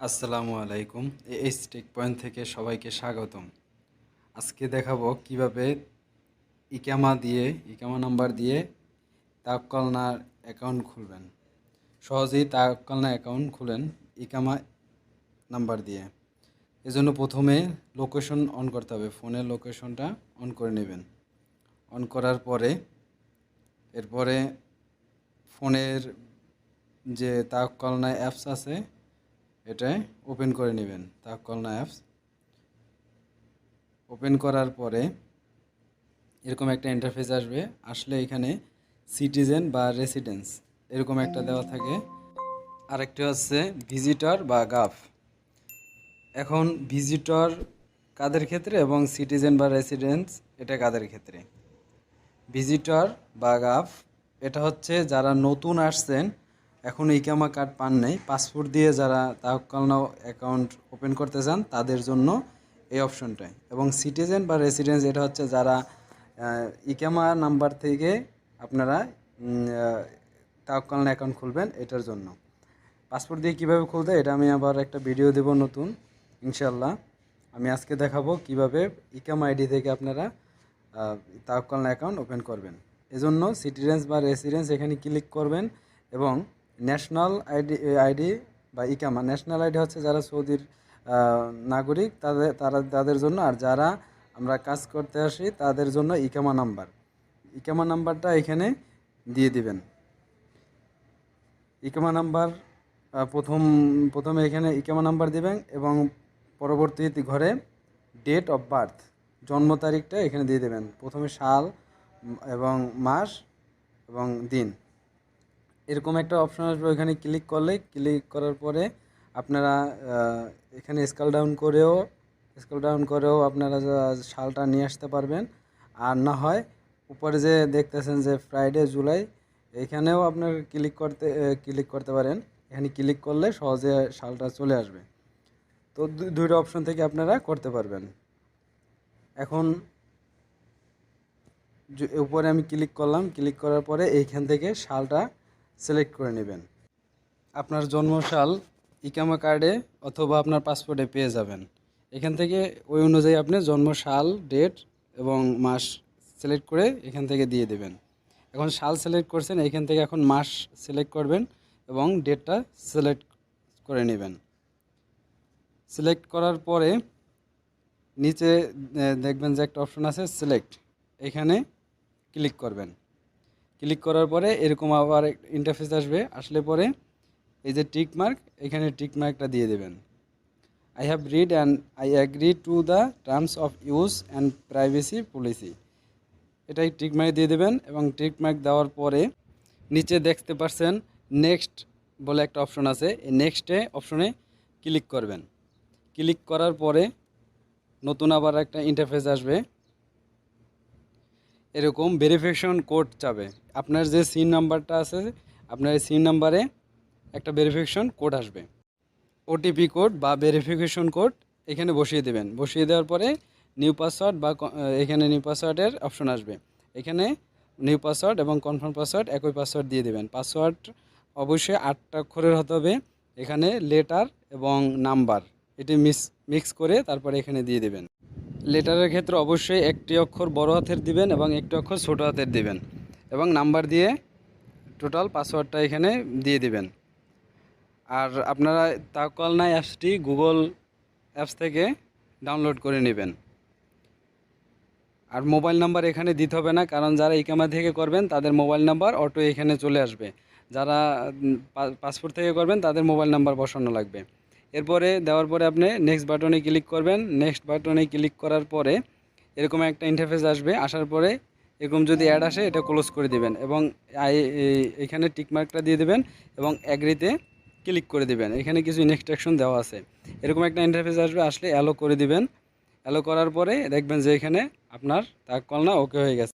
আসসালামু আলাইকুম। H take point থেকে সবাইকে স্বাগতম। আজকে দেখাবো কিভাবে ইকামা নাম্বার দিয়ে তাওয়াক্কালনার অ্যাকাউন্ট খুলবেন। সহজেই তাওয়াক্কালনা অ্যাকাউন্ট খুলেন ইকামা নাম্বার দিয়ে। এজন্য প্রথমে লোকেশন অন করতে হবে। ফোনের লোকেশনটা অন করে নেবেন। অন করার পরে এরপরে ফোনের যে তাওয়াক্কালনা অ্যাপস আছে এটাই ওপেন করে নেবেন। তাওয়াক্কালনা অ্যাপস ওপেন করার পরে এরকম একটা ইন্টারফেস আসবে। আসলে এখানে সিটিজেন বা রেসিডেন্স এরকম একটা দেওয়া থাকে। আরেকটি হচ্ছে ভিজিটর বা গাফ। এখন ভিজিটর কাদের ক্ষেত্রে এবং সিটিজেন বা রেসিডেন্স এটা কাদের ক্ষেত্রে? ভিজিটর বা গাফ এটা হচ্ছে যারা নতুন আসছেন, এখনও ইকামা কার্ড পান নাই, পাসপোর্ট দিয়ে যারা তাওয়াক্কালনা অ্যাকাউন্ট ওপেন করতে চান তাদের জন্য এই অপশনটাই। এবং সিটিজেন বা রেসিডেন্স এটা হচ্ছে যারা ইকামা নাম্বার থেকে আপনারা তাওয়াক্কালনা অ্যাকাউন্ট খুলবেন এটার জন্য। পাসপোর্ট দিয়ে কীভাবে খুলতে এটা আমি আবার একটা ভিডিও দেব নতুন ইনশাল্লাহ। আমি আজকে দেখাবো কিভাবে ইকামা আইডি থেকে আপনারা তাওয়াক্কালনা অ্যাকাউন্ট ওপেন করবেন। এজন্য সিটিজেন্স বা রেসিডেন্স এখানে ক্লিক করবেন এবং ন্যাশনাল আইডি বা ইকামা, ন্যাশনাল আইডি হচ্ছে যারা সৌদির নাগরিক তাদের জন্য, আর যারা আমরা কাজ করতে আসি তাদের জন্য ইকামা নাম্বারটা এখানে দিয়ে দিবেন। ইকামা নাম্বার প্রথমে এখানে ইকামা নাম্বার দিবেন এবং পরবর্তী ঘরে ডেট অফ বার্থ, জন্ম তারিখটা এখানে দিয়ে দেবেন। প্রথমে সাল এবং মাস এবং দিন এরকম একটা অপশন আসবে। ওইখানে ক্লিক করার পরে আপনারা এখানে স্ক্রল ডাউন করেও আপনারা সালটা নিয়ে আসতে পারবেন। আর না হয় উপরে যে দেখতেছেন যে ফ্রাইডে জুলাই, এখানেও আপনার ক্লিক করতে পারেন। এখানে ক্লিক করলে সহজে সালটা চলে আসবে। তো দুইটা অপশন থেকে আপনারা করতে পারবেন। এখন উপরে আমি ক্লিক করলাম, ক্লিক করার পরে এইখান থেকে সালটা সিলেক্ট করে নেবেন। আপনার জন্মসাল ইকামা কার্ডে অথবা আপনার পাসপোর্টে পেয়ে যাবেন। এখান থেকে ওই অনুযায়ী আপনি জন্মসাল, ডেট এবং মাস সিলেক্ট করে এখান থেকে দিয়ে দেবেন। এখন সাল সিলেক্ট করছেন, এখান থেকে এখন মাস সিলেক্ট করবেন এবং ডেটটা সিলেক্ট করে নেবেন। সিলেক্ট করার পরে নিচে দেখবেন যে একটা অপশন আছে সিলেক্ট, এখানে ক্লিক করবেন। ক্লিক করার পরে এরকম আবার ইন্টারফেস আসলে পরে এই যে টিক মার্ক, এখানে টিক মার্কটা দিয়ে দেবেন। I have read and I agree to the terms of use and privacy policy, এটাই টিক মার্ক দিয়ে দেবেন। এবং টিক মার্ক দেওয়ার পরে নিচে দেখতে পাচ্ছেন নেক্সট বলে একটা অপশন আছে, এই নেক্সটে অপশনে ক্লিক করবেন। ক্লিক করার পরে নতুন আবার একটা ইন্টারফেস আসবে। এরকম ভেরিফিকেশন কোড চাবে। আপনার যে সিন নাম্বারটা আছে, আপনার এই সিন নাম্বারে একটা ভেরিফিকেশন কোড আসবে, ওটিপি কোড বা ভেরিফিকেশন কোড এখানে বসিয়ে দেবেন। বসিয়ে দেওয়ার পরে নিউ পাসওয়ার্ড বা এখানে নিউ পাসওয়ার্ডের অপশন আসবে। এখানে নিউ পাসওয়ার্ড এবং কনফার্ম পাসওয়ার্ড একই পাসওয়ার্ড দিয়ে দেবেন। পাসওয়ার্ড অবশ্যই 8টা অক্ষরের হতে হবে। এখানে লেটার এবং নাম্বার এটি মিক্স করে তারপরে এখানে দিয়ে দেবেন। লেটারের ক্ষেত্রে অবশ্যই একটি অক্ষর বড় হাতের দিবেন এবং একটি অক্ষর ছোট হাতের দিবেন এবং নাম্বার দিয়ে টোটাল পাসওয়ার্ডটা এখানে দিয়ে দিবেন। আর আপনারা তাওয়াক্কালনা অ্যাপসটি গুগল অ্যাপস থেকে ডাউনলোড করে নেবেন। আর মোবাইল নাম্বার এখানে দিতে হবে না, কারণ যারা ইকামা থেকে করবেন তাদের মোবাইল নাম্বার অটো এখানে চলে আসবে। যারা পাসপোর্ট থেকে করবেন তাদের মোবাইল নাম্বার বসানো লাগবে। এরপরে দেওয়ার পরে আপনি নেক্সট বাটনে ক্লিক করবেন। নেক্সট বাটনে ক্লিক করার পরে এরকম একটা ইন্টারফেস আসবে। আসার পরে এরকম যদি অ্যাড আসে এটা ক্লোজ করে দিবেন এবং এখানে টিকমার্কটা দিয়ে দেবেন এবং অ্যাগ্রিতে ক্লিক করে দিবেন। এখানে কিছু ইনস্ট্রাকশন দেওয়া আছে। এরকম একটা ইন্টারফেস আসলে অ্যালো করে দিবেন। অ্যালো করার পরে দেখবেন যে এখানে আপনার তাওয়াক্কালনা ওকে হয়ে গেছে।